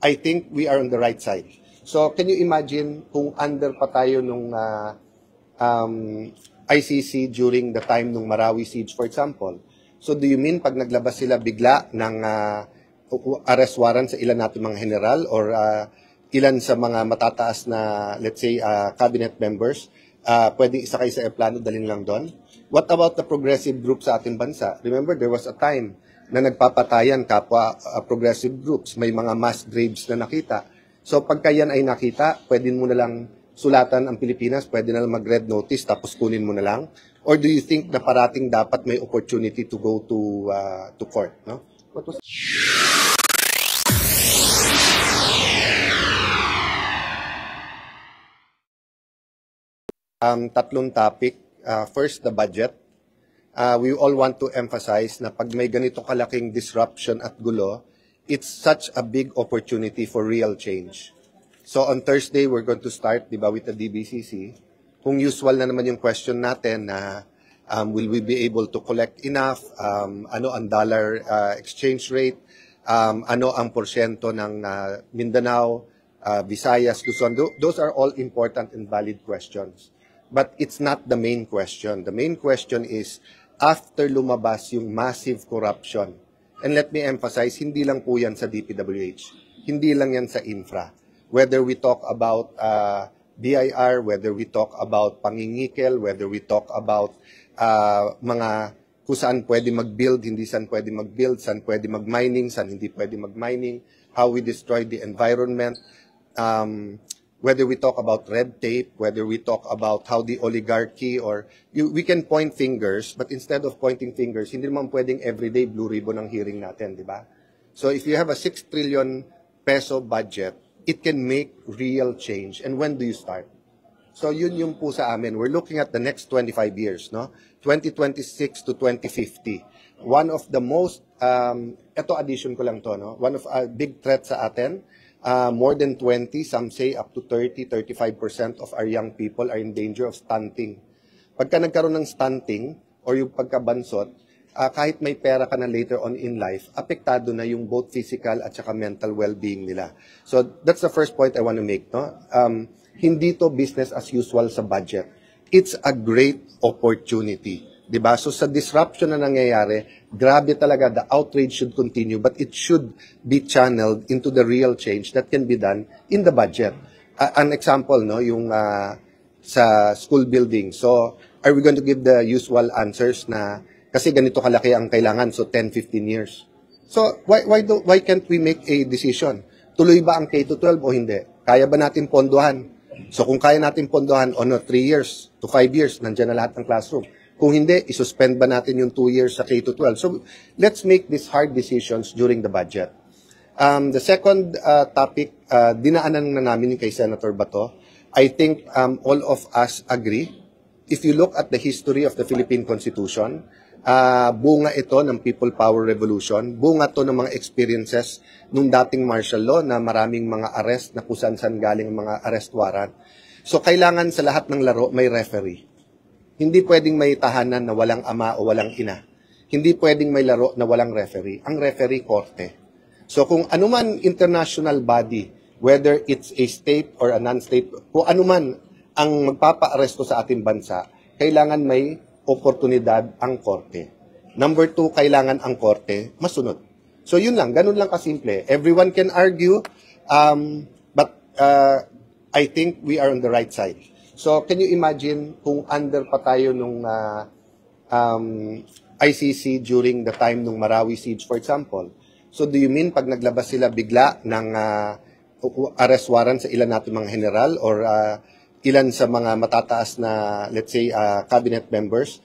I think we are on the right side. So can you imagine kung under pa tayo nung ICC during the time nung Marawi siege, for example? So do you mean pag naglabas sila bigla ng arrest warrant sa ilan natin mga general or ilan sa mga matataas na, let's say, cabinet members, pwedeng isakay sa aeroplano, dalhin lang doon? What about the progressive group sa ating bansa? Remember, there was a time na nagpapatayan kapwa progressive groups. May mga mass graves na nakita. So pagka yan ay nakita, pwede mo na lang sulatan ang Pilipinas, pwede na lang mag-red notice tapos kunin mo na lang? Or do you think na parating dapat may opportunity to go to court? No? What was tatlong topic. First, the budget. We all want to emphasize na pag may ganito kalaking disruption at gulo, it's such a big opportunity for real change. So on Thursday, we're going to start, di ba, with the DBCC. Kung usual na naman yung question natin na will we be able to collect enough, ano ang dollar exchange rate, ano ang porsyento ng Mindanao, Visayas, Luzon. Those are all important and valid questions. But it's not the main question. The main question is, after lumabas yung massive corruption, and let me emphasize, hindi lang po yan sa DPWH, hindi lang yan sa infra. Whether we talk about BIR, whether we talk about pangingikel, whether we talk about mga kung saan pwede mag-build, hindi saan pwede mag-build, saan pwede mag-mining, saan hindi pwede mag-mining, how we destroy the environment, whether we talk about red tape, whether we talk about how the oligarchy or we can point fingers, but instead of pointing fingers, hindi naman pwedeng everyday blue ribbon ang hearing natin, di ba? So if you have a 6 trillion peso budget, it can make real change. And when do you start? So yun yung po sa amin. We're looking at the next 25 years, no? 2026 to 2050. One of the most, ito addition ko lang to, no? One of a big threat sa atin, more than 20, some say up to 30-35% of our young people are in danger of stunting. Pagka nagkaroon ng stunting or yung pagkabansot, kahit may pera ka na later on in life, apektado na yung both physical at saka mental well-being nila. So that's the first point I want to make. No? Hindi to business as usual sa budget. It's a great opportunity. Diba? So sa disruption na nangyayari, grabe talaga, the outrage should continue, but it should be channeled into the real change that can be done in the budget. An example, no, yung sa school building. So are we going to give the usual answers na kasi ganito kalaki ang kailangan, so 10-15 years. So why can't we make a decision? Tuloy ba ang K-12 o hindi? Kaya ba natin pondohan? So kung kaya natin pondohan, 3 years to 5 years, nandiyan na lahat ng classroom. Kung hindi, isuspend ba natin yung 2 years sa K-12? So, let's make these hard decisions during the budget. The second topic, dinaanan na namin kay Senator Bato. I think all of us agree. If you look at the history of the Philippine Constitution, bunga ito ng People Power Revolution, bunga to ng mga experiences nung dating martial law na maraming mga arrest na kusan-san galing mga arrest warrant. So, kailangan sa lahat ng laro may referee. Hindi pwedeng may tahanan na walang ama o walang ina. Hindi pwedeng may laro na walang referee. Ang referee, korte. So kung anuman international body, whether it's a state or a non-state, kung anuman ang magpapa-aresto sa ating bansa, kailangan may oportunidad ang korte. Number 2, kailangan ang korte masunod. So yun lang, ganun lang kasimple. Everyone can argue, but I think we are on the right side. So, can you imagine kung under pa tayo nung ICC during the time nung Marawi siege, for example? So, do you mean pag naglabas sila bigla ng arrest warrant sa ilan natin mga general or ilan sa mga matataas na, let's say, cabinet members,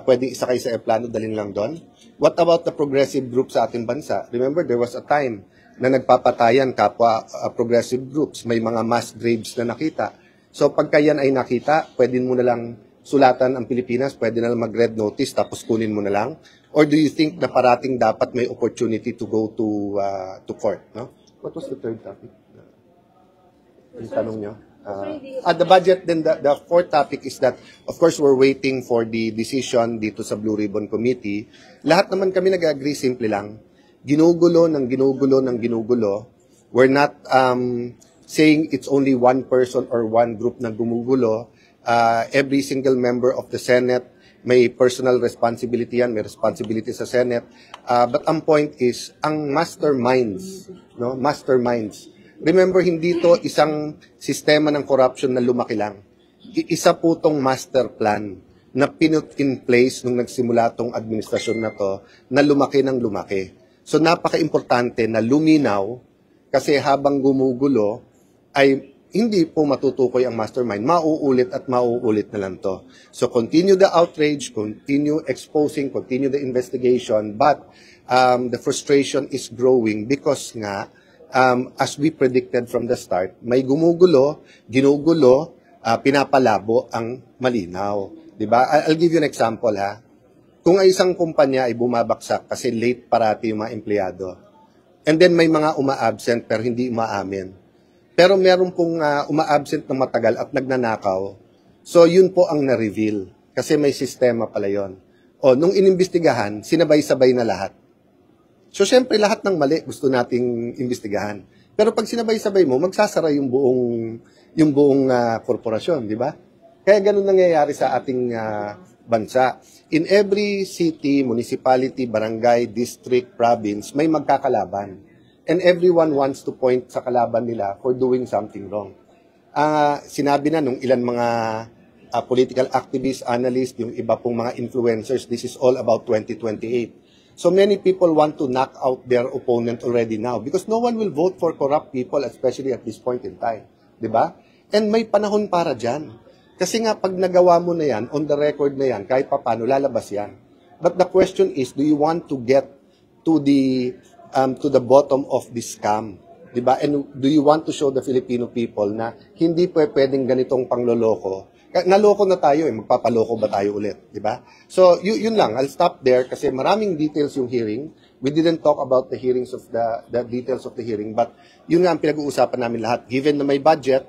pwedeng isakay sa aeroplano, dalhin lang doon? What about the progressive group sa ating bansa? Remember, there was a time na nagpapatayan kapwa progressive groups. May mga mass graves na nakita. So pagka yan ay nakita, pwede mo na lang sulatan ang Pilipinas, pwede na lang mag-red notice tapos kunin mo na lang? Or do you think na parating dapat may opportunity to go to court? No? What was the third topic? Yung tanong nyo? At the budget, then the fourth topic is that, of course, we're waiting for the decision dito sa Blue Ribbon Committee. Lahat naman kami nag-agree, simple lang. Ginugulo ng ginugulo ng ginugulo. We're not saying it's only one person or one group na gumugulo. Every single member of the Senate may personal responsibility yan, may responsibility sa Senate. But ang point is, ang masterminds, no? Masterminds. Remember, hindi to isang sistema ng corruption na lumaki lang. Isa po tong master plan na pinut in place nung nagsimula tong administrasyon na to, na lumaki ng lumaki. So napaka-importante na luminaw, kasi habang gumugulo, ay hindi po matutukoy ang mastermind. Mauulit at mauulit na lang to. So continue the outrage, continue exposing, continue the investigation, but the frustration is growing because nga, as we predicted from the start, may gumugulo, ginugulo, pinapalabo ang malinaw. Diba? I'll give you an example ha. Kung ay isang kumpanya ay bumabaksak kasi late parati yung mga empleyado, and then may mga uma-absent pero hindi umaamin. Pero meron pong uma-absent ng matagal at nagnanakaw. So, yun po ang na-reveal. Kasi may sistema pala yun. O, nung inimbestigahan, sinabay-sabay na lahat. So, syempre, lahat ng mali gusto nating imbestigahan. Pero pag sinabay-sabay mo, magsasara yung buong korporasyon, di ba? Kaya ganun nangyayari sa ating bansa. In every city, municipality, barangay, district, province, may magkakalaban. And everyone wants to point sa kalaban nila for doing something wrong. Sinabi na nung ilan mga political activists, analysts, yung iba pong mga influencers, this is all about 2028. So many people want to knock out their opponent already now because no one will vote for corrupt people, especially at this point in time. Diba? And may panahon para dyan. Kasi nga, pag nagawa mo na yan, on the record na yan, kahit papano, lalabas yan. But the question is, do you want to get to the bottom of this scam? Diba? And do you want to show the Filipino people na hindi pwedeng ganitong pangloloko? Naloko na tayo magpapaloko ba tayo ulit? Diba? So, yun lang. I'll stop there kasi maraming details yung hearing. We didn't talk about the hearings of the details of the hearing, but yun nga ang pinag-uusapan namin lahat. Given na may budget,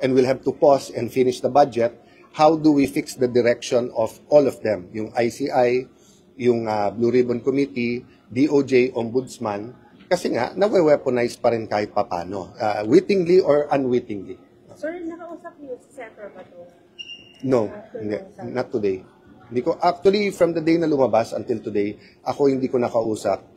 and we'll have to pause and finish the budget, how do we fix the direction of all of them? Yung ICI, yung Blue Ribbon Committee, DOJ, Ombudsman, kasi nga, nawe-weaponize pa rin kahit papano, wittingly or unwittingly. Sir, nakausap niyo si Senator Bato? No, hindi, not today. Hindi ko, actually, from the day na lumabas until today, ako hindi ko nakausap.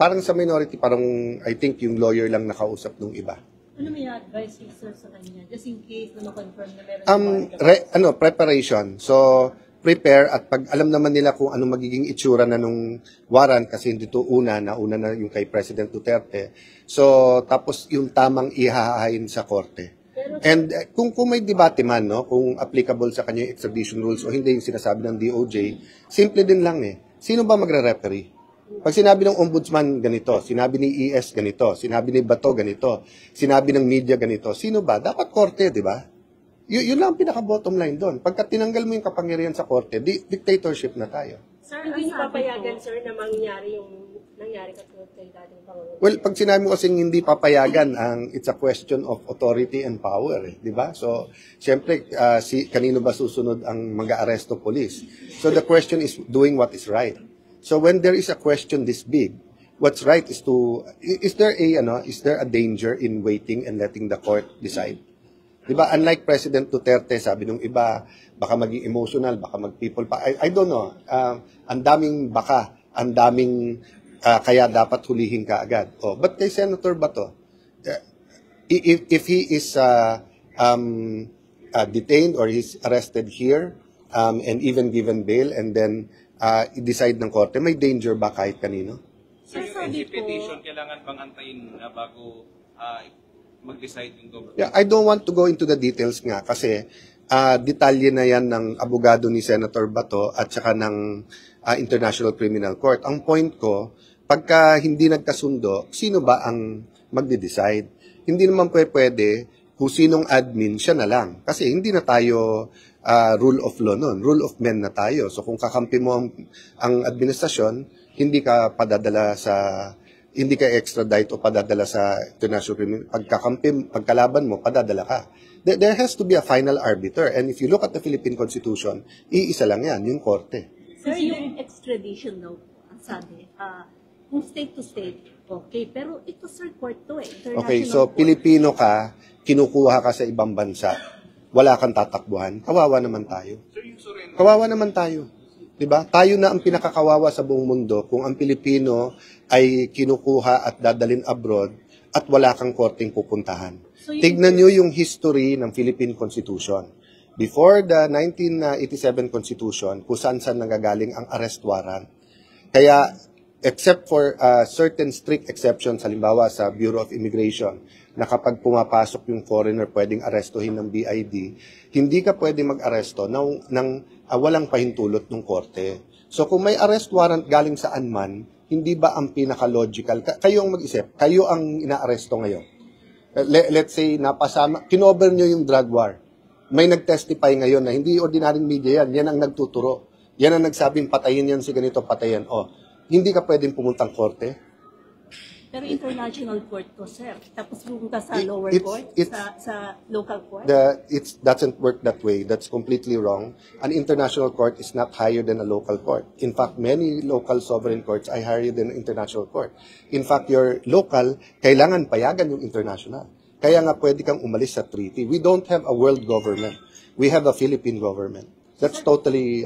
Parang sa minority, parang I think yung lawyer lang nakausap nung iba. Ano may advice niyo, sir, sa kanya? Just in case na ma-confirm na meron preparation. So, prepare at pag alam naman nila kung ano magiging itsura na nung warrant kasi hindi to una na yung kay President Duterte. So, tapos yung tamang ihahain sa korte. And kung may debate man, no, kung applicable sa kanya yung extradition rules o hindi yung sinasabi ng DOJ, simple din lang Sino ba magre-referee? Pag sinabi ng ombudsman ganito, sinabi ni ES ganito, sinabi ni Bato ganito, sinabi ng media ganito, sino ba? Dapat korte, di ba? Yun lang ang pinaka-bottom line doon. Pagka tinanggal mo yung kapangyarihan sa korte, dictatorship na tayo. Sir, hindi niyo papayagan, sir, na mangyari yung nangyari katulad kay dating Pangulo? Well, pag sinabi mo kasing hindi papayagan, it's a question of authority and power, di ba? So, siyempre, kanino ba susunod ang mag-aaresto police? So, the question is doing what is right. So when there is a question this big, what's right is is there a danger in waiting and letting the court decide? Diba? Unlike President Duterte, sabi nung iba, baka maging emotional, baka mag-people pa. I don't know. Ang daming baka, ang daming kaya dapat hulihin ka agad. But kay Senator Bato, if he is detained or he's arrested here, and even given bail, and then i-decide ng korte, may danger ba kahit kanino? So yung NG petition, kailangan bang antayin muna bago mag-decide yung government? Yeah, I don't want to go into the details nga kasi detalye na yan ng abogado ni Senator Bato at saka ng International Criminal Court. Ang point ko, pagka hindi nagkasundo, sino ba ang magde-decide? Hindi naman pwede kung sinong admin, siya na lang. Kasi hindi na tayo rule of law nun. Rule of men na tayo. So kung kakampi mo ang administrasyon, hindi ka extradite o padadala sa international criminal. Pagkalaban mo, padadala ka. There has to be a final arbiter. And if you look at the Philippine Constitution, iisa lang yan, yung korte. Sir, yung extradition daw, ang sabi, kung state to state, Okay, pero ito sir, court to eh. Okay, International so court. Pilipino ka, kinukuha ka sa ibang bansa, wala kang tatakbuhan, kawawa naman tayo. Sir, yung surrender, Kawawa naman tayo. 'Di ba? Tayo na ang pinakakawawa sa buong mundo kung ang Pilipino ay kinukuha at dadalhin abroad at wala kang korteng pupuntahan. So, yung- Tignan nyo yung history ng Philippine Constitution. Before the 1987 Constitution, kung saan-saan nanggagaling ang arrest warrant. Kaya, except for certain strict exceptions, halimbawa sa Bureau of Immigration, na kapag pumapasok yung foreigner, pwedeng arestuhin ng BID, hindi ka pwedeng mag-aresto ng walang pahintulot ng korte. So kung may arrest warrant galing saan man, hindi ba ang pinaka-logical? Kayo ang mag-isip, kayo ang inaaresto ngayon. Let's say, kinover nyo yung drug war. May nag-testify ngayon na hindi ordinaryong media yan, yan ang nagtuturo. Yan ang nagsabing patayin yan si ganito, patayin. O, hindi ka pwedeng pumuntang korte. Pero international court to, sir. Tapos pumunta sa It- lower it's- court, it's- sa local court. It doesn't work that way. That's completely wrong. An international court is not higher than a local court. In fact, many local sovereign courts are higher than an international court. In fact, your local, kailangan payagan yung international. Kaya nga pwede kang umalis sa treaty. We don't have a world government. We have a Philippine government. That's totally,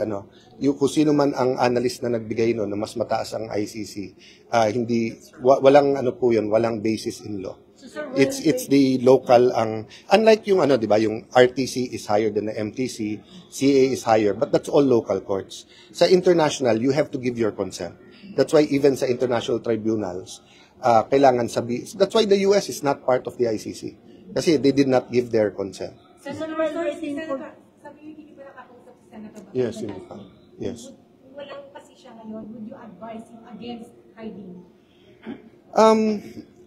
yung kung sino man ang analyst na nagbigay no, na mas mataas ang ICC, walang po yun, walang basis in law. So, sir, It's the local unlike yung di ba, yung RTC is higher than the MTC, CA is higher, but that's all local courts. Sa international, you have to give your consent. That's why even sa international tribunals, kailangan that's why the US is not part of the ICC. Kasi they did not give their consent. Senator, Si Senator, sabi hindi pa nakakausap si Senator. Yes, Bato. hindi pa. Yes. Walang kasi siya ngayon, would you advise him against hiding?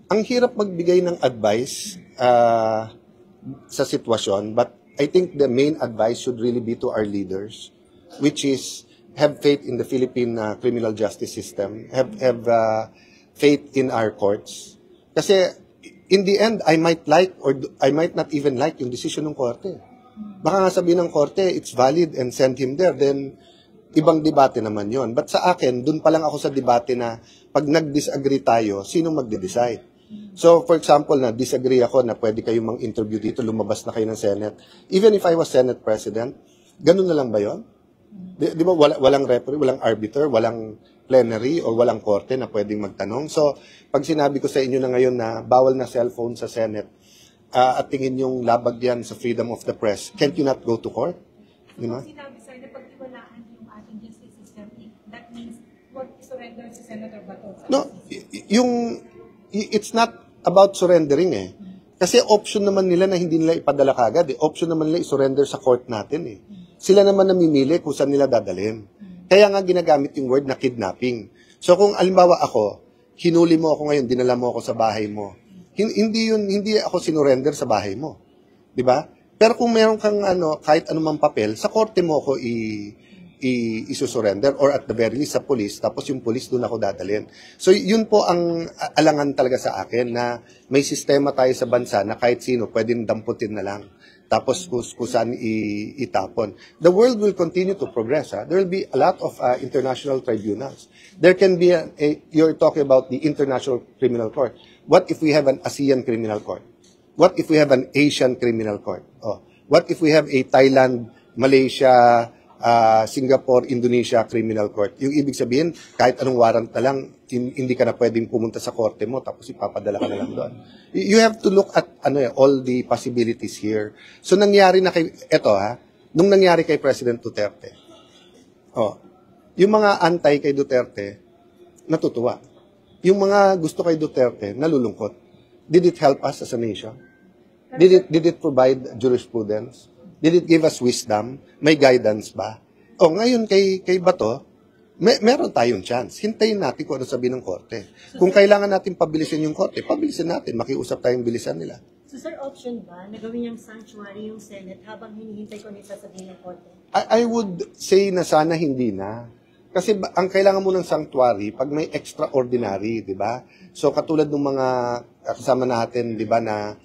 Ang hirap magbigay ng advice sa sitwasyon, but I think the main advice should really be to our leaders, which is have faith in the Philippine criminal justice system, have faith in our courts. Kasi in the end, I might like or I might not even like yung decision ng korte. Baka nga sabihin ng korte, it's valid and send him there, then ibang debate naman yon. But sa akin, dun pa lang ako sa debate na pag nag-disagree tayo, sino magde-decide? So, for example, na disagree ako na pwede kayong mang-interview dito, lumabas na kayo ng Senate. Even if I was Senate President, ganun na lang ba yon? Di ba walang referee, walang arbiter, walang plenary, or walang korte na pwedeng magtanong? So, pag sinabi ko sa inyo na ngayon na bawal na cellphone sa Senate, at tingin yung labag yan sa freedom of the press, can't you not go to court? Di ba? Kung sinabi sir na pagtiwalaan yung ating justice system, that means what surrender si Senator Bato? No, it's not about surrendering eh. Kasi option naman nila na hindi nila ipadala kagad eh. Option naman nila i-surrender sa court natin eh. Sila naman namimili kung saan nila dadalhin. Kaya nga ginagamit yung word na kidnapping. So kung alimbawa ako, hinuli mo ako ngayon, dinala mo ako sa bahay mo, hindi ako sinurrender sa bahay mo. 'Di ba? Pero kung meron kang kahit anumang papel, sa korte mo ako isusurrender, or at the very least sa police, tapos yung police doon ako dadalhin. So yun po ang alangan talaga sa akin, na may sistema tayo sa bansa na kahit sino pwedeng damputin na lang. Tapos kung saan itapon. The world will continue to progress. There will be a lot of international tribunals. There can be you're talking about the International Criminal Court. What if we have an ASEAN Criminal Court? What if we have an Asian Criminal Court? What if we have a Thailand, Malaysia, Singapore, Indonesia Criminal Court? Yung ibig sabihin, kahit anong warrant na lang, hindi ka na pwedeng pumunta sa korte mo, tapos ipapadala ka na lang doon. You have to look at all the possibilities here. So nangyari na nung nangyari kay President Duterte, yung mga antay kay Duterte, natutuwa. Yung mga gusto kay Duterte, nalulungkot. Did it help us as a nation? Did it provide jurisprudence? Did it give us wisdom? May guidance ba? Ngayon kay Bato, meron tayong chance. Hintayin natin kung ano sabihin ng korte. Kung kailangan natin pabilisin yung korte, pabilisin natin. Makiusap tayong bilisan nila. So, sir, option ba na gawin niyang sanctuary yung Senate habang hinihintay ko nito sabihin ng korte? I would say na sana hindi na. Kasi ang kailangan mo ng sanctuary pag may extraordinary, di ba? So katulad ng mga kasama natin, di ba, na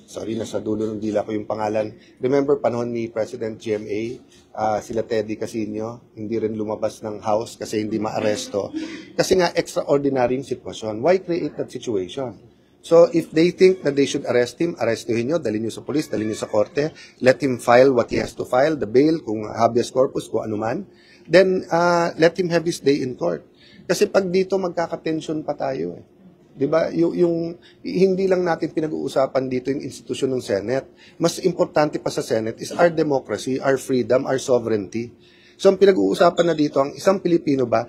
sorry, nasa dulo ng dila ko yung pangalan. Remember panahon ni President GMA, sila Teddy Casino, hindi rin lumabas ng house kasi hindi maaresto. Kasi nga, extraordinary yung sitwasyon. Why create that situation? So, if they think that they should arrest him, arrestuhin nyo, dalhin nyo sa police, dalhin nyo sa korte, let him file what he has to file, the bail, kung habeas corpus, kung ano man, then let him have his day in court. Kasi pag dito, magkaka-tension pa tayo eh. 'Di ba? Yung hindi lang natin pinag-uusapan dito yung institusyon ng Senate. Mas importante pa sa Senate is our democracy, our freedom, our sovereignty. So ang pinag-uusapan na dito ang isang Pilipino ba?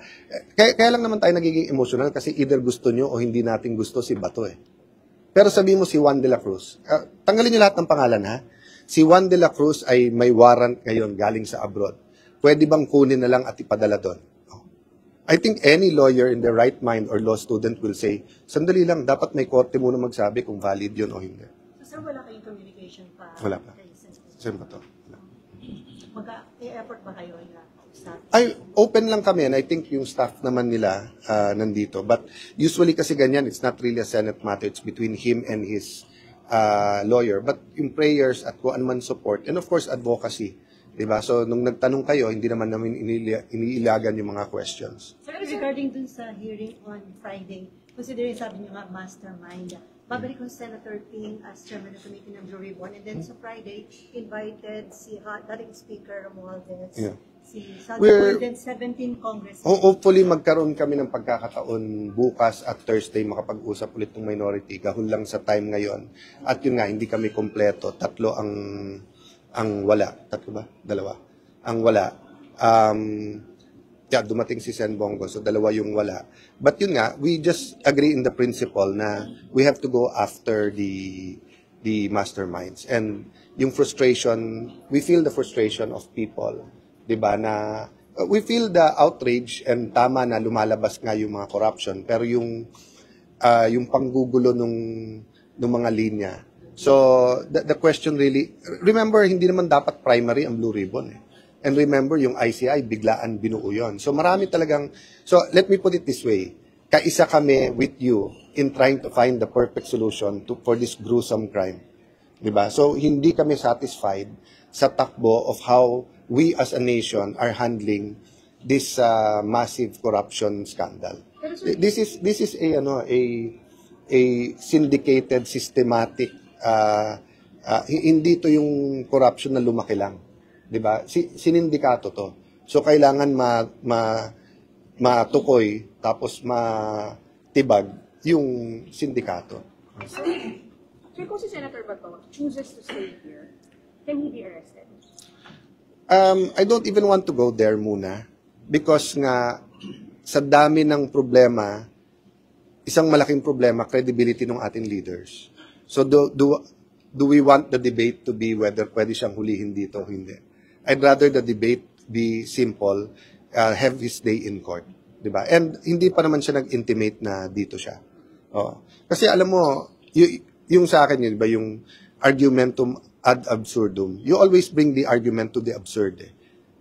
Kaya lang naman tayo nagiging emotional kasi either gusto nyo o hindi natin gusto si Bato eh. Pero sabihin mo si Juan de la Cruz. Tanggalin niyo lahat ng pangalan ha. Si Juan de la Cruz ay may warrant ngayon galing sa abroad. Pwede bang kunin na lang at ipadala doon? I think any lawyer in their right mind or law student will say, sandali lang, dapat may korte muna magsabi kung valid yun o hindi. So, sir, wala kayong communication pa? Wala pa. Kay Senator? Saan ba to? Wala. Mag-e-effort ba kayo na staff? Ay, open lang kami and I think yung staff naman nila nandito. But usually kasi ganyan, it's not really a Senate matter. It's between him and his lawyer. But yung prayers at kung ano man support and of course advocacy. Diba? So, nung nagtanong kayo, hindi naman namin iniilagan yung mga questions. Sir, regarding dun sa hearing on Friday, considering sabi niyo nga mastermind, babalik ko si Senator Ping as chairman of the committee ng Blue Ribbon, and then sa Friday, invited si dating Speaker Romualdez, si Salvador, and then 17 Congress. Hopefully, magkaroon kami ng pagkakataon bukas at Thursday makapag-usap ulit ng minority. Gahon lang sa time ngayon. At yun nga, hindi kami kompleto. Tatlo ang wala. Tatlo ba? Dalawa. Ang wala. Dumating si Sen Bongo, so dalawa yung wala. But yun nga, we just agree in the principle na we have to go after the masterminds. And yung frustration, we feel the frustration of people. Diba? Na, we feel the outrage and tama na lumalabas nga yung mga corruption. Pero yung panggugulo nung mga linya, so, the question really, remember, hindi naman dapat primary ang Blue Ribbon eh. And remember, yung ICI, biglaan binuo yun. So, marami talagang, so let me put it this way. Kaisa kami with you in trying to find the perfect solution for this gruesome crime. Diba? So, hindi kami satisfied sa takbo of how we as a nation are handling this massive corruption scandal. This is a syndicated, systematic hindi to yung corruption na lumaki lang. 'Di ba? Sinindikato to. So kailangan matukoy tapos matibag yung sindikato. Sir, kung si Senator Bato chooses to stay here, can he be arrested? I don't even want to go there muna because nga sa dami ng problema, isang malaking problema, credibility ng ating leaders. So do we want the debate to be whether pwede siyang hulihin dito o hindi? I'd rather the debate be simple, have his day in court, 'di ba? And hindi pa naman siya nag-intimate na dito siya. Oh. Kasi alam mo, yung sa akin 'di ba, yung argumentum ad absurdum. You always bring the argument to the absurd eh.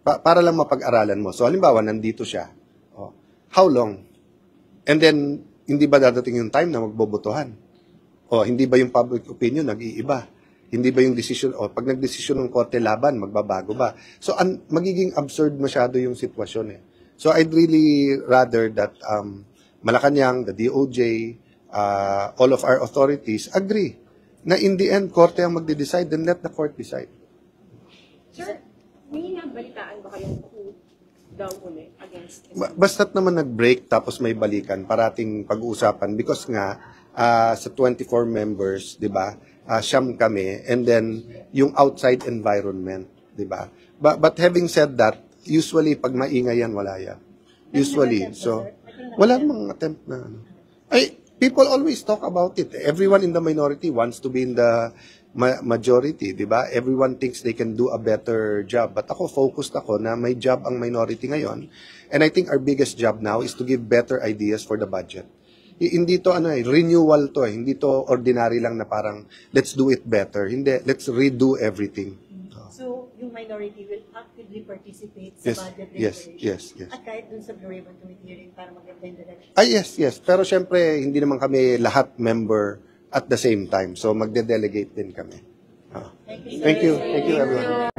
Para lang mapag-aralan mo. So halimbawa nandito siya. Oh. How long? And then hindi ba dadating yung time na magbobotohan? O, hindi ba yung public opinion nag-iiba? Hindi ba yung decision, pag nag-decision ng korte laban, magbabago ba? So, magiging absurd masyado yung sitwasyon eh. So, I'd really rather that Malacanang, the DOJ, all of our authorities agree na in the end, korte ang magde-decide, then let the court decide. Sir, may nabalitaan ba kayong coup daw uli against Basta't naman nag-break tapos may balikan, parating pag-uusapan because nga, sa 24 members, 'di ba? Siyam kami and then yung outside environment, 'di ba? But having said that, usually pag maingay yan wala yan. Usually. So wala namang attempt na ano. Ay, people always talk about it. Everyone in the minority wants to be in the majority, 'di ba? Everyone thinks they can do a better job. But ako focused ako na may job ang minority ngayon. And I think our biggest job now is to give better ideas for the budget. Hindi to renewal to hindi to ordinary lang na parang let's do it better. Hindi, let's redo everything. So, yung minority will actively participate sa budget deliberation. Yes. At kahit dun sa Blue Ribbon Committee hearing para maganda yung direction. Yes. Pero syempre, hindi naman kami lahat member at the same time. So, magde-delegate din kami. Thank you, sir. Thank you everyone.